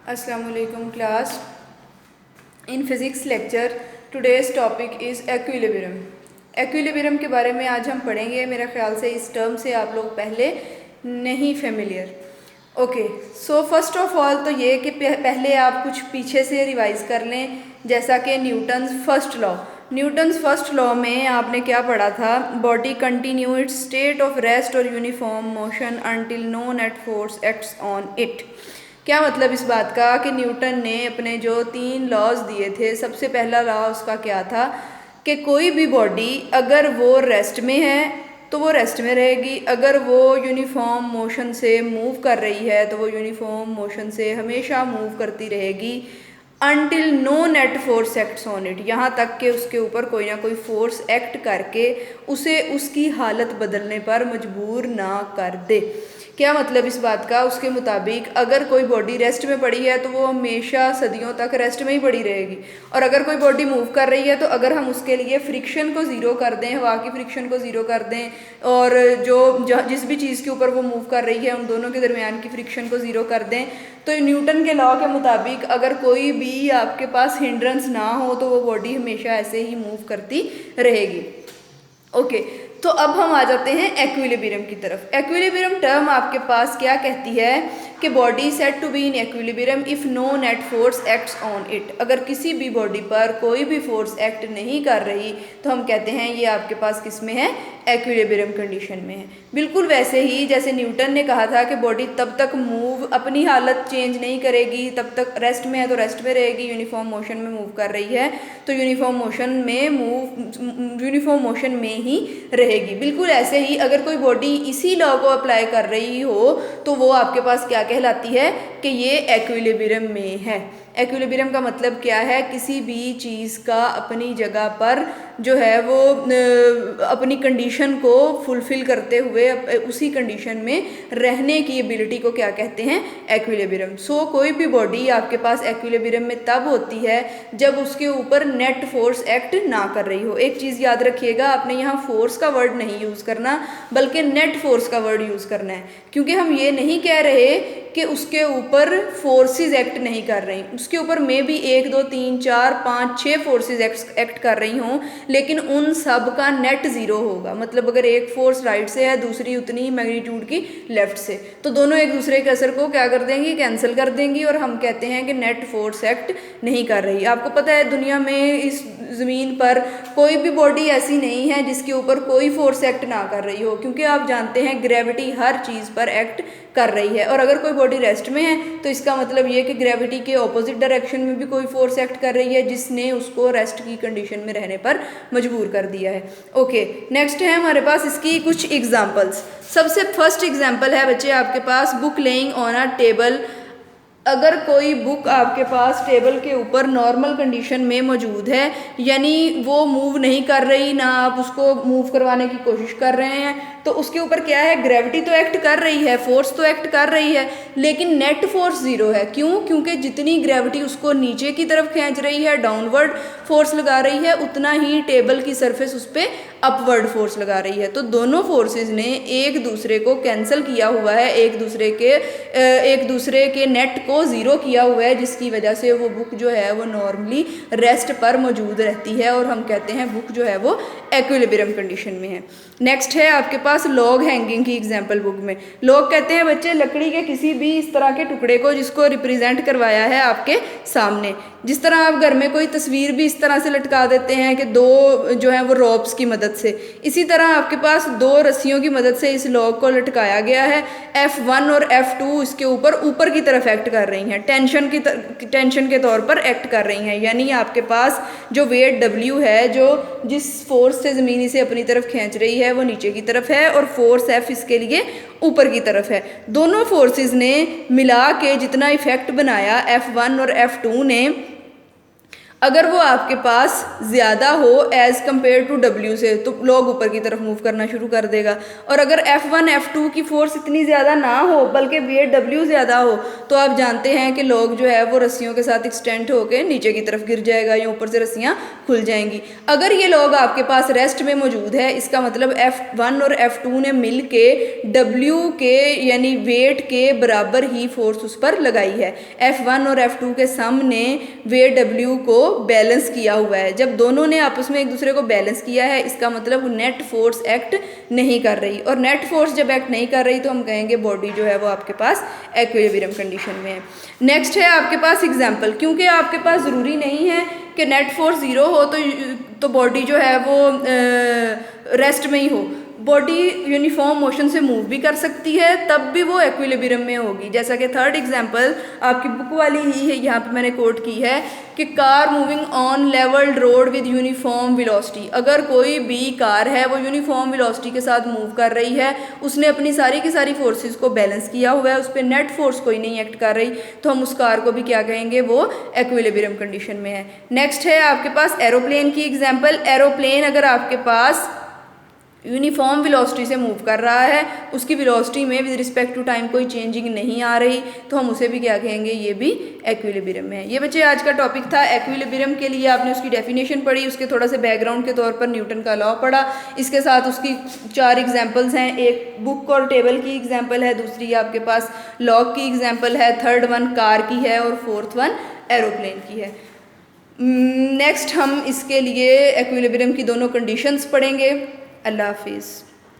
Assalamualaikum class. In physics lecture today's topic is equilibrium. Equilibrium के बारे में आज हम पढ़ेंगे। मेरा ख्याल से इस टर्म से आप लोग पहले नहीं familiar. Okay, so first of all तो ये कि पहले आप कुछ पीछे से रिवाइज कर लें, जैसा कि न्यूटन्स फर्स्ट लॉ में आपने क्या पढ़ा था, body continue its state of rest और uniform motion until no net force acts on it. क्या मतलब इस बात का कि न्यूटन ने अपने जो 3 लॉज दिए थे, सबसे पहला लॉ उसका क्या था कि कोई भी बॉडी अगर वो रेस्ट में है तो वो रेस्ट में रहेगी, अगर वो यूनिफॉर्म मोशन से मूव कर रही है तो वो यूनिफॉर्म मोशन से हमेशा मूव करती रहेगी until no net force acts on it, यहाँ तक कि उसके ऊपर कोई ना कोई फोर्स एक्ट करके उसे उसकी हालत बदलने पर मजबूर ना कर दे। क्या मतलब इस बात का, उसके मुताबिक अगर कोई बॉडी रेस्ट में पड़ी है तो वो हमेशा सदियों तक रेस्ट में ही पड़ी रहेगी, और अगर कोई बॉडी मूव कर रही है तो अगर हम उसके लिए फ्रिक्शन को ज़ीरो कर दें, हवा की फ्रिक्शन को ज़ीरो कर दें, और जिस भी चीज़ के ऊपर वो मूव कर रही है उन दोनों के दरमियान की फ्रिक्शन को ज़ीरो कर दें, तो न्यूटन के लॉ के मुताबिक अगर कोई भी आपके पास हिंड्रेंस ना हो तो वो बॉडी हमेशा ऐसे ही मूव करती रहेगी। ओके, तो अब हम आ जाते हैं एक्विलिब्रियम की तरफ। एक्विलिब्रियम टर्म आपके पास क्या कहती है कि body set to be in equilibrium if no net force acts on it. अगर किसी भी बॉडी पर कोई भी फोर्स एक्ट नहीं कर रही तो हम कहते हैं ये आपके पास किस में है, एक्विलिब्रियम कंडीशन में है। बिल्कुल वैसे ही जैसे न्यूटन ने कहा था कि बॉडी तब तक मूव अपनी हालत चेंज नहीं करेगी, तब तक रेस्ट में है तो रेस्ट में रहेगी, यूनिफॉर्म मोशन में मूव कर रही है तो यूनिफॉर्म मोशन में ही रहेगी। बिल्कुल ऐसे ही अगर कोई बॉडी इसी लॉ को अप्लाई कर रही हो तो वो आपके पास क्या कहलाती है कि ये एक्विलिब्रियम में है। एक्विलिब्रियम का मतलब क्या है, किसी भी चीज़ का अपनी जगह पर जो है वो अपनी कंडीशन को फुलफिल करते हुए उसी कंडीशन में रहने की एबिलिटी को क्या कहते हैं, एक्विलिब्रियम। सो कोई भी बॉडी आपके पास एक्विलिब्रियम में तब होती है जब उसके ऊपर नेट फोर्स एक्ट ना कर रही हो। एक चीज़ याद रखिएगा, आपने यहाँ फोर्स का वर्ड नहीं यूज़ करना बल्कि नेट फोर्स का वर्ड यूज़ करना है, क्योंकि हम ये नहीं कह रहे कि उसके ऊपर फोर्सेस एक्ट नहीं कर रही, उसके ऊपर में भी 1 2 3 4 5 6 फोर्सेस एक्ट कर रही हों, लेकिन उन सब का नेट ज़ीरो होगा। मतलब अगर एक फोर्स राइट से है, दूसरी उतनी ही मैग्नीट्यूड की लेफ्ट से, तो दोनों एक दूसरे के असर को क्या कर देंगी, कैंसिल कर देंगी, और हम कहते हैं कि नेट फोर्स एक्ट नहीं कर रही। आपको पता है दुनिया में इस ज़मीन पर कोई भी बॉडी ऐसी नहीं है जिसके ऊपर कोई फोर्स एक्ट ना कर रही हो, क्योंकि आप जानते हैं ग्रेविटी हर चीज़ पर एक्ट कर रही है। और अगर कोई बॉडी रेस्ट में है तो इसका मतलब ये कि ग्रेविटी के ऑपोजिट डायरेक्शन में भी कोई फोर्स एक्ट कर रही है जिसने उसको रेस्ट की कंडीशन में रहने पर मजबूर कर दिया है। ओके, नेक्स्ट है हमारे पास इसकी कुछ एग्जांपल्स। सबसे फर्स्ट एग्जांपल है बच्चे आपके पास book lying on a table. अगर कोई बुक आपके पास टेबल के ऊपर नॉर्मल कंडीशन में मौजूद है, यानी वो मूव नहीं कर रही, ना आप उसको मूव करवाने की कोशिश कर रहे हैं, तो उसके ऊपर क्या है, ग्रेविटी तो एक्ट कर रही है, फोर्स तो एक्ट कर रही है, लेकिन नेट फोर्स ज़ीरो है। क्यों? क्योंकि जितनी ग्रेविटी उसको नीचे की तरफ खींच रही है, डाउनवर्ड फोर्स लगा रही है, उतना ही टेबल की सरफेस उस पर अपवर्ड फोर्स लगा रही है। तो दोनों फोर्सेस ने एक दूसरे को कैंसिल किया हुआ है, एक दूसरे के नेट को ज़ीरो किया हुआ है, जिसकी वजह से वो बुक जो है वो नॉर्मली रेस्ट पर मौजूद रहती है, और हम कहते हैं बुक जो है वो एक्विलिब्रियम कंडीशन में है। नेक्स्ट है आपके पास लॉग हैंगिंग की एग्जांपल बुक में। लॉग कहते हैं बच्चे लकड़ी के किसी भी इस तरह के टुकड़े को जिसको रिप्रेजेंट करवाया है आपके सामने। जिस तरह आप घर में कोई तस्वीर भी इस तरह से लटका देते हैं कि 2 जो है वो रॉप्स की मदद से, इसी तरह आपके पास 2 रस्सियों की मदद से इस लॉग को लटकाया गया है। F1 और F2 इसके ऊपर की तरफ एक्ट कर रही हैं, टेंशन के तौर पर एक्ट कर रही हैं, यानी आपके पास जो वेट W है, जो जिस फोर्स से ज़मीन इसे अपनी तरफ खींच रही है वो नीचे की तरफ है, और फोर्स F इसके लिए ऊपर की तरफ है। दोनों फोर्सेस ने मिला के जितना इफेक्ट बनाया F1 और F2 ने, अगर वो आपके पास ज़्यादा हो एज़ कम्पेयर टू डब्ल्यू से तो लॉग ऊपर की तरफ मूव करना शुरू कर देगा। और अगर F1 F2 की फोर्स इतनी ज़्यादा ना हो बल्कि वेट डब्ल्यू ज़्यादा हो तो आप जानते हैं कि लॉग जो है वो रस्सियों के साथ एक्सटेंड होकर नीचे की तरफ गिर जाएगा या ऊपर से रस्सियाँ खुल जाएंगी। अगर ये लॉग आपके पास रेस्ट में मौजूद है इसका मतलब F1 और F2 ने मिल के डब्ल्यू के यानी वेट के बराबर ही फोर्स उस पर लगाई है। F1 और F2 के सम ने वेट डब्ल्यू को बैलेंस किया हुआ है। जब दोनों ने आपस में एक दूसरे को बैलेंस किया है इसका मतलब नेट फोर्स एक्ट नहीं कर रही, और नेट फोर्स जब एक्ट नहीं कर रही तो हम कहेंगे बॉडी जो है वो आपके पास एक्विलिब्रियम कंडीशन में है। नेक्स्ट है आपके पास एग्जांपल, क्योंकि आपके पास ज़रूरी नहीं है कि नेट फोर्स ज़ीरो हो तो बॉडी जो है वो रेस्ट में ही हो। बॉडी यूनिफॉर्म मोशन से मूव भी कर सकती है तब भी वो एक्विलिब्रियम में होगी। जैसा कि थर्ड एग्जांपल आपकी बुक वाली ही है, यहाँ पे मैंने कोट की है कि car moving on levelled road with uniform velocity. अगर कोई भी कार है वो यूनिफॉर्म वेलोसिटी के साथ मूव कर रही है, उसने अपनी सारी की सारी फोर्सेस को बैलेंस किया हुआ है, उस पर नेट फोर्स कोई नहीं एक्ट कर रही, तो हम उस कार को भी क्या कहेंगे, वो एक्विलिब्रियम कंडीशन में है। नेक्स्ट है आपके पास एरोप्लेन की एग्जाम्पल। एरोप्लेन अगर आपके पास यूनिफॉर्म वेलोसिटी से मूव कर रहा है, उसकी वेलोसिटी में विद रिस्पेक्ट टू टाइम कोई चेंजिंग नहीं आ रही, तो हम उसे भी क्या कहेंगे, ये भी एक्विलिब्रियम में है। ये बच्चे आज का टॉपिक था एक्विलिब्रियम के लिए। आपने उसकी डेफिनेशन पढ़ी, उसके थोड़ा से बैकग्राउंड के तौर पर न्यूटन का लॉ पढ़ा, इसके साथ उसकी 4 एग्जाम्पल्स हैं। एक बुक और टेबल की एग्जाम्पल है, दूसरी आपके पास लॉग की एग्जाम्पल है, थर्ड वन कार की है और फोर्थ वन एरोप्लेन की है। नेक्स्ट हम इसके लिए एक्विलिब्रियम की दोनों कंडीशंस पढ़ेंगे। अल्लाह हाफिज़।